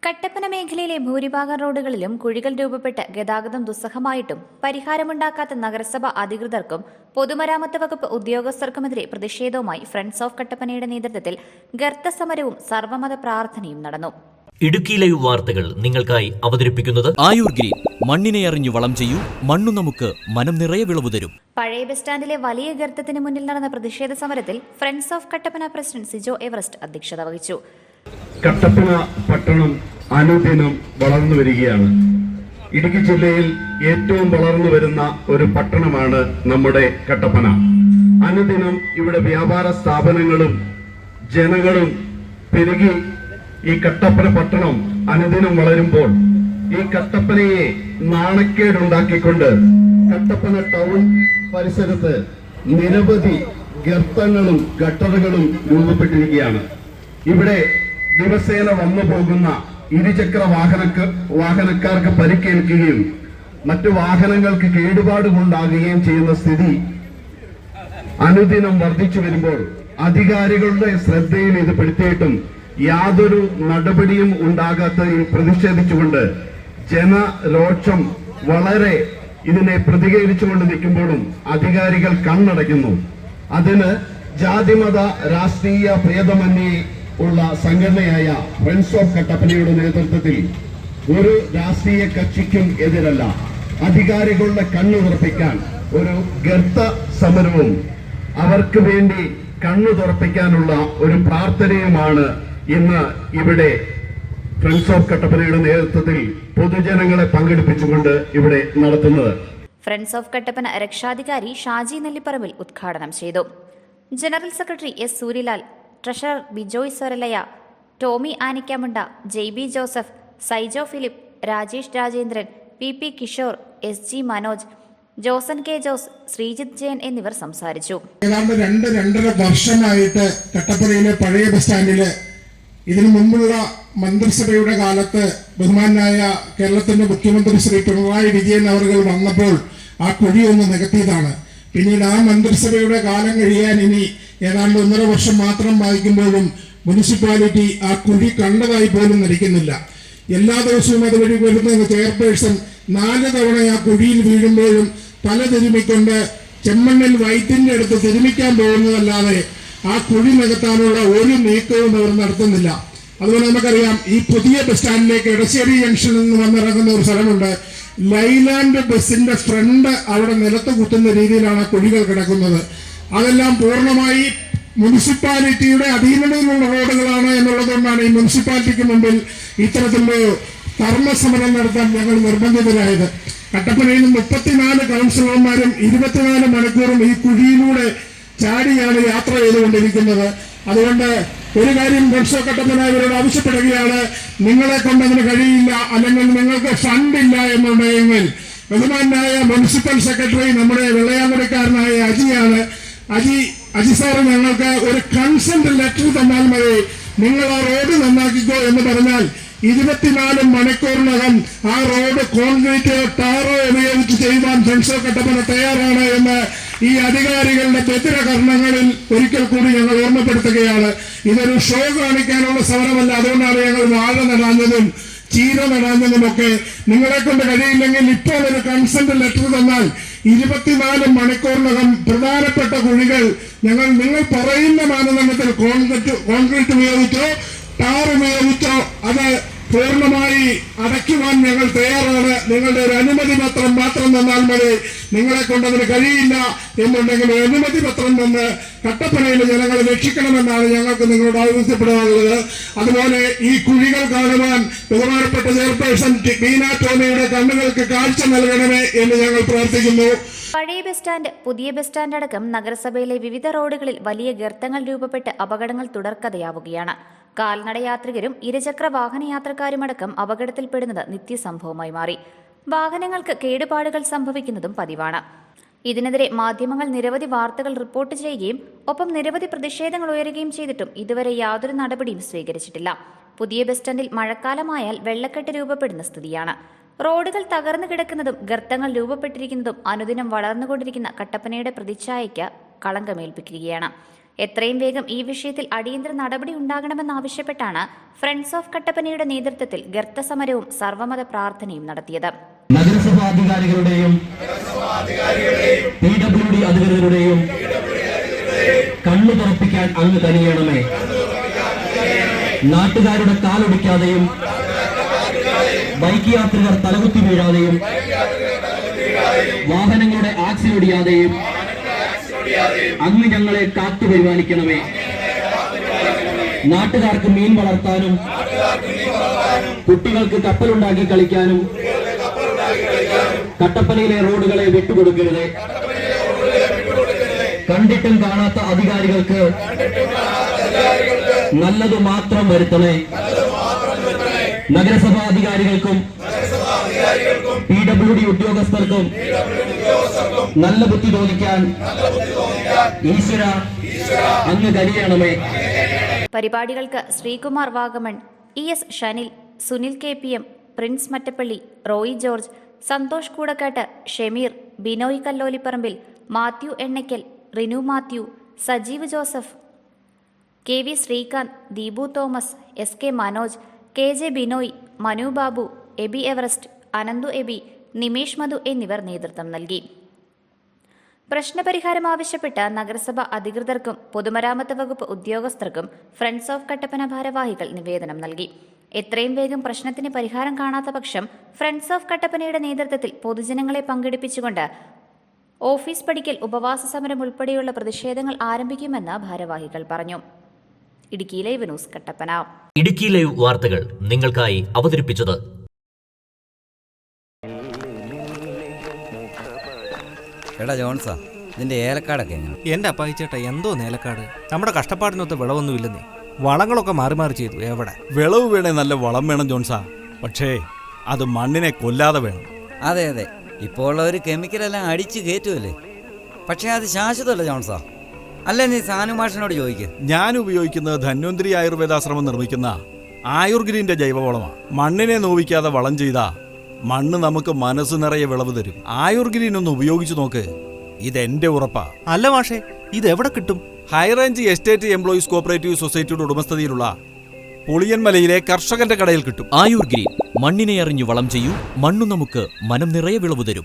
കട്ടപ്പന മേഖലയിലെ ഭൂരിഭാഗം റോഡുകളിലും കുഴികൾ രൂപപ്പെട്ട് ഗതാഗതം ദുസ്സഹമായിട്ടും പരിഹാരമുണ്ടാക്കാത്ത നഗരസഭ അധികൃതർക്കും പൊതുമരാമത്ത് വകുപ്പ് ഉദ്യോഗസ്ഥർക്കുമെതിരെ പ്രതിഷേധവുമായി ഫ്രണ്ട്സ് ഓഫ് കട്ടപ്പനയുടെ നേതൃത്വത്തിൽ ഗർത്തസമരവും സർവ്വമത പ്രാർത്ഥനയും നടന്നു. ഇടുക്കി ലൈവ് വാർത്തകൾ നിങ്ങൾക്കായി അവതരിപ്പിക്കുന്നത് ആയുർ ഗ്രീൻ. മണ്ണിനെ അറിഞ്ഞു വളം ചെയ്യൂ, മണ്ണു നമുക്ക് മനം നിറയെ വിളവ് തരും. പഴയ ബസ് സ്റ്റാൻഡിലെ വലിയ ഗർത്തത്തിന് മുന്നിൽ നടന്ന പ്രതിഷേധ സമരത്തിൽ friends of Kattappana president Sijo Everest അധ്യക്ഷത വഹിച്ചു. കട്ടപ്പന പട്ടണം അനുദിനം വളർന്നു വരികയാണ്. ഇടുക്കി ജില്ലയിൽ ഏറ്റവും വളർന്നു വരുന്ന ഒരു പട്ടണമാണ് നമ്മുടെ കട്ടപ്പന. അനുദിനം ഇവിടെ വ്യാപാര സ്ഥാപനങ്ങളും ജനങ്ങളും പെരുകി ഈ കട്ടപ്പന പട്ടണം അനുദിനം വളരുമ്പോൾ ഈ കട്ടപ്പനയെ നാണക്കേടുണ്ടാക്കിക്കൊണ്ട് കട്ടപ്പന ടൗൺ പരിസരത്ത് നിരവധി ഗർത്തങ്ങളും ഗട്ടറുകളും രൂപപ്പെട്ടിരിക്കുകയാണ്. ഇവിടെ ദിവസേന വന്നു പോകുന്ന ഇരുചക്ര വാഹനക്കാർക്ക് പരിക്കേൽക്കുകയും മറ്റു വാഹനങ്ങൾക്ക് കേടുപാടുമുണ്ടാകുകയും ചെയ്യുന്ന സ്ഥിതി അനുദിനം വർദ്ധിച്ചു വരുമ്പോൾ അധികാരികളുടെ ശ്രദ്ധയിൽ ഇത് പെടുത്തിയിട്ടും യാതൊരു നടപടിയും ഉണ്ടാകാത്തതിൽ പ്രതിഷേധിച്ചുകൊണ്ട് ജനരോഷം വളരെ ഇതിനെ പ്രതികരിച്ചുകൊണ്ട് നിൽക്കുമ്പോഴും അധികാരികൾ കണ്ണടയ്ക്കുന്നു. അതിന് ജാതിമത രാഷ്ട്രീയ ഭേദമന്യേ ഉള്ള സംഘടനയായ ഫ്രണ്ട്സ് ഓഫ് കട്ടപ്പനയുടെ നേതൃത്വത്തിൽ ഒരു രാഷ്ട്രീയ കക്ഷിക്കും എതിരല്ല, അധികാരികളുടെ കണ്ണു തുറപ്പിക്കാൻ ഒരു ഗർത്ത സമരവും അവർക്ക് വേണ്ടി കണ്ണു തുറപ്പിക്കാനുള്ള ഒരു പ്രാർത്ഥനയുമാണ് ഇന്ന് ഇവിടെ ഫ്രണ്ട്സ് ഓഫ് കട്ടപ്പനയുടെ നേതൃത്വത്തിൽ പൊതുജനങ്ങളെ പങ്കെടുപ്പിച്ചുകൊണ്ട് ഇവിടെ നടത്തുന്നത്. ഫ്രണ്ട്സ് ഓഫ് കട്ടപ്പന രക്ഷാധികാരി ഷാജി നെല്ലിപ്പറമ്പിൽ ഉദ്ഘാടനം ചെയ്തു. General secretary S Suryalal, treasurer Bijoy Soralaya, Tommy Anikkamunda, JB Joseph, Saijo Philip, Rajesh Rajendran, PP Kishore, SG Manoj, Joson K Jose, Sreejith Jayan എന്നിവർ സംസാരിച്ചു. ഏതാണ്ട് 2-2.5 വർഷമായിട്ട് കട്ടപ്പനയിലെ പഴയ ബസ് സ്റ്റാൻഡില് ഇതിനു മുമ്പുള്ള മന്ത്രിസഭയുടെ കാലത്ത് ബഹുമാനായ കേരളത്തിന്റെ മുഖ്യമന്ത്രി ശ്രീ പിണറായി വിജയൻ അവർ വന്നപ്പോൾ ആ കുഴി ഒന്ന് നികത്തിയതാണ്. പിന്നീട് ആ മന്ത്രിസഭയുടെ കാലം കഴിയാൻ ഇനി ഏതാണ്ട് 1.5 വർഷം മാത്രം വായിക്കുമ്പോഴും മുനിസിപ്പാലിറ്റി ആ കുഴി കണ്ടതായി പോലും നടിക്കുന്നില്ല. എല്ലാ ദിവസവും അതുവഴി വരുന്ന ചെയർപേഴ്സൺ 4 തവണ ആ കുഴിയിൽ വീഴുമ്പോഴും തല തിരുമിക്കൊണ്ട് ചെമ്മണ്ണിൽ വൈറ്റിന്റെ അടുത്ത് തിരുമിക്കാൻ പോകുന്നതല്ലാതെ ആ കുഴി നികത്താനുള്ള ഒരു നീക്കവും അവർ നടത്തുന്നില്ല. അതുപോലെ നമുക്കറിയാം, ഈ പുതിയ ബസ് സ്റ്റാൻഡിലേക്ക് എടശ്ശേരി ജംഗ്ഷനിൽ നിന്ന് വന്നിറങ്ങുന്ന ഒരു സ്ഥലമുണ്ട്. ലൈലാൻഡ് ബസിന്റെ ഫ്രണ്ട് അവിടെ നിലത്ത് കുത്തുന്ന രീതിയിലാണ് കുഴികൾ കിടക്കുന്നത്. അതെല്ലാം പൂർണ്ണമായി മുനിസിപ്പാലിറ്റിയുടെ അധീനതയിലുള്ള റോഡുകളാണ് എന്നുള്ളതുകൊണ്ടാണ് ഈ മുനിസിപ്പാലിറ്റിക്ക് മുമ്പിൽ ഇത്തരത്തിലുള്ള ധർമ്മസമരം നടത്താൻ ഞങ്ങൾ നിർബന്ധിതരായത്. കട്ടപ്പനയിൽ 34 കൗൺസിലർമാരും 24 മണിക്കൂറും ഈ കുഴിയിലൂടെ ചാടിയാണ് യാത്ര ചെയ്തുകൊണ്ടിരിക്കുന്നത്. അതുകൊണ്ട് ഒരു കാര്യം ഫ്രണ്ട്സ് ഓഫ് കട്ടപ്പന ഇവരോട് ആവശ്യപ്പെടുകയാണ്, നിങ്ങളെ കൊണ്ടതിന് കഴിയില്ല, അല്ലെങ്കിൽ നിങ്ങൾക്ക് ഫണ്ടില്ല എന്നുണ്ടെങ്കിൽ ബഹുമാനായ മുനിസിപ്പൽ സെക്രട്ടറി നമ്മുടെ വെള്ളയാങ്കുടിക്കാരനായ അജിയാണ്. അജി സാറ് ഞങ്ങൾക്ക് ഒരു കൺസെന്റ് ലെറ്റർ തന്നാൽ മതി, നിങ്ങൾ ആ റോഡ് നന്നാക്കിക്കോ എന്ന് പറഞ്ഞാൽ 24 മണിക്കൂറിനകം ആ റോഡ് കോൺക്രീറ്റ് ടാറോ ഉപയോഗിച്ച് ചെയ്യുവാൻ ഫ്രണ്ട്സ് ഓഫ് കട്ടപ്പന തയ്യാറാണ് എന്ന് ഈ അധികാരികളുടെ ബദിരകർണങ്ങളിൽ ഒരിക്കൽ കൂടി ഞങ്ങൾ ഓർമ്മപ്പെടുത്തുകയാണ്. ഇതൊരു ഷോ കാണിക്കാനുള്ള സമരമല്ല. അതുകൊണ്ടാണ് ഞങ്ങൾ വാഴ നടാഞ്ഞതും ചീര നടാഞ്ഞതുമൊക്കെ. നിങ്ങളെ കൊണ്ട് കഴിയില്ലെങ്കിൽ ഇപ്പോൾ ഒരു കൺസെന്റ് ലെറ്റർ തന്നാൽ 24 മണിക്കൂറിനകം പ്രധാനപ്പെട്ട കുഴികൾ നിങ്ങൾ പറയുന്ന മാനദണ്ഡത്തിൽ കോൺക്രീറ്റ് ഉപയോഗിച്ചോ ടാർ ഉപയോഗിച്ചോ അത് പൂർണ്ണമായി അടയ്ക്കുവാൻ ഞങ്ങൾ തയ്യാറാണ്. നിങ്ങളുടെ ഒരു അനുമതി പത്രം മാത്രം തന്നാൽ മതി. നിങ്ങളെ കൊണ്ടതിന് കഴിയില്ല എന്നുണ്ടെങ്കിൽ അനുമതി പത്രം തന്ന് കട്ടപ്പനയിലെ ജനങ്ങളെ രക്ഷിക്കണമെന്നാണ് ഞങ്ങൾക്ക് നിങ്ങളോട് ആവശ്യപ്പെടാനുള്ളത്. അതുപോലെ ഈ കുഴികൾ കാണുവാൻ ബഹുമാനപ്പെട്ട ചെയർപേഴ്സൺ ബീന ടോമിയുടെ കണ്ണുകൾക്ക് കാഴ്ച നൽകണമേ എന്ന് ഞങ്ങൾ പ്രാർത്ഥിക്കുന്നു. പഴയ ബസ് സ്റ്റാൻഡ്, പുതിയ ബസ് സ്റ്റാൻഡ് അടക്കം നഗരസഭയിലെ വിവിധ റോഡുകളിൽ വലിയ ഗർത്തങ്ങൾ രൂപപ്പെട്ട് അപകടങ്ങൾ തുടർക്കഥയാവുകയാണ്. കാൽനടയാത്രികരും ഇരുചക്ര വാഹന യാത്രക്കാരുമടക്കം അപകടത്തിൽപ്പെടുന്നത് നിത്യസംഭവമായി മാറി. വാഹനങ്ങൾക്ക് കേടുപാടുകൾ സംഭവിക്കുന്നതും പതിവാണ്. ഇതിനെതിരെ മാധ്യമങ്ങൾ നിരവധി വാർത്തകൾ റിപ്പോർട്ട് ചെയ്യുകയും ഒപ്പം നിരവധി പ്രതിഷേധങ്ങൾ ഉയരുകയും ചെയ്തിട്ടും ഇതുവരെ യാതൊരു നടപടിയും സ്വീകരിച്ചിട്ടില്ല. പുതിയ ബസ് സ്റ്റാൻഡിൽ മഴക്കാലമായാൽ വെള്ളക്കെട്ട് രൂപപ്പെടുന്ന സ്ഥിതിയാണ്. റോഡുകൾ തകർന്നു കിടക്കുന്നതും ഗർത്തങ്ങൾ രൂപപ്പെട്ടിരിക്കുന്നതും അനുദിനം വളർന്നുകൊണ്ടിരിക്കുന്ന കട്ടപ്പനയുടെ പ്രതിച്ഛായയ്ക്ക് കളങ്കമേൽപ്പിക്കുകയാണ്. എത്രയും വേഗം ഈ വിഷയത്തിൽ അടിയന്തര നടപടി ഉണ്ടാകണമെന്നാവശ്യപ്പെട്ടാണ് ഫ്രണ്ട്സ് ഓഫ് കട്ടപ്പനയുടെ നേതൃത്വത്തിൽ ഗർത്തസമരവും സർവ്വമത പ്രാർത്ഥനയും നടത്തിയത്. നഗരസഭാ അധികാരികളുടെയും PWD അധികൃതരുടെയും കണ്ണു തുറപ്പിക്കാൻ അങ്ങ് കനിയണമേ. നാട്ടുകാരുടെ കാലൊടിക്കാതെയും ബൈക്ക് യാത്രികർ തലകുത്തി വീഴാതെയും വാഹനങ്ങളുടെ ആക്സിലൊടിയാതെയും അങ്ങ് ഞങ്ങളെ കാത്തു പരിപാലിക്കണമേ. നാട്ടുകാർക്ക് മീൻ വളർത്താനും കുട്ടികൾക്ക് കപ്പലുണ്ടാക്കി കളിക്കാനും കട്ടപ്പനയിലെ റോഡുകളെ വിട്ടുകൊടുക്കരുത്. കണ്ടിട്ടും കാണാത്ത അധികാരികൾക്ക് നല്ലത് മാത്രം വരുത്തണേ. നഗരസഭാ അധികാരികൾക്കും PWD ഉദ്യോഗസ്ഥർക്കും നല്ല ബുദ്ധി തോന്നിക്കാൻ ഈശ്വര അങ്ങ് കനിയണമേ. പരിപാടികൾക്ക് Sreekumar Vagamon, ES Shanil, Sunil KPM, Prince Mattappally, Roy George, Santhosh Koodakkattu, Shemeer, Binoy Kallolipparambil, Mathew Ennaykkal, Rinu Mathew, Sajeev Joseph, KV Sreekanth, Deepu Thomas, SK Manoj, KJ Binoy, Manu Babu, Aby Everest, Ananthu Aby, Nimesh Madhu എന്നിവർ നേതൃത്വം നൽകി. പ്രശ്നപരിഹാരം ആവശ്യപ്പെട്ട് നഗരസഭ അധികൃതർക്കും പൊതുമരാമത്ത് വകുപ്പ് ഉദ്യോഗസ്ഥർക്കും ഫ്രണ്ട്സ് ഓഫ് കട്ടപ്പന ഭാരവാഹികൾ നിവേദനം നൽകി. എത്രയും വേഗം പ്രശ്നത്തിന് പരിഹാരം കാണാത്ത പക്ഷം ഫ്രണ്ട്സ് ഓഫ് കട്ടപ്പനയുടെ നേതൃത്വത്തിൽ പൊതുജനങ്ങളെ പങ്കെടുപ്പിച്ചുകൊണ്ട് ഓഫീസ് പടിക്കൽ ഉപവാസ സമരം ഉൾപ്പെടെയുള്ള പ്രതിഷേധങ്ങൾ ആരംഭിക്കുമെന്ന് ഭാരവാഹികൾ പറഞ്ഞു. Idukki live news Kattappana. Idukki live വാർത്തകൾ നിങ്ങൾക്കായി അവതരിപ്പിച്ചത് എടാ ജോൺസാ, ഇതിന്റെ ഏലക്കാടൊക്കെ എങ്ങനെ? എൻ്റെ അപ്പായിച്ചേട്ടാ, എന്തോ നേലക്കാട്, നമ്മുടെ കഷ്ടപ്പാടിനൊത്ത് വിളവൊന്നുമില്ലെന്നേ. വളങ്ങളൊക്കെ മാറി മാറി ചെയ്തു. എവിടെ വിളവ് വേണേ നല്ല വളം വേണം ജോൺസാ, പക്ഷേ അത് മണ്ണിനെ കൊല്ലാതെ വേണം. അതെ അതെ, ഇപ്പോൾ ഉള്ളവർ കെമിക്കലെല്ലാം അടിച്ച് കയറ്റുമല്ലേ. പക്ഷേ അത് ശാശ്വതമല്ല ജോൺസാ. അല്ലേ, നീ സാനുമാഷിനോട് ചോദിക്കുക. ഞാൻ ഉപയോഗിക്കുന്നത് ധന്വന്തരി ആയുർവേദാശ്രമം നിർമ്മിക്കുന്ന ആയുർഗ്രീൻ്റെ ജൈവവളമാണ്. മണ്ണിനെ നോവിക്കാതെ വളം ചെയ്താ മണ്ണ് നമുക്ക് മനസ്സ് നിറയെ വിളവ് തരും. ആയുർഗ്രീൻ ഒന്ന് ഉപയോഗിച്ചു നോക്ക്, ഇതെന്റെ ഉറപ്പാ. അല്ല മാഷേ, ഇത് എവിടെ കിട്ടും? ഹൈറേഞ്ച് എസ്റ്റേറ്റ് എംപ്ലോയീസ് കോപ്പറേറ്റീവ് സൊസൈറ്റിയുടെ ഉടമസ്ഥതയിലുള്ള പുളിയൻമലയിലെ കർഷകന്റെ കടയിൽ കിട്ടും. ആയുർഗ്രീൻ, മണ്ണിനെ അറിഞ്ഞു വളം ചെയ്യൂ, മണ്ണു നമുക്ക് മനം നിറയെ വിളവ് തരും.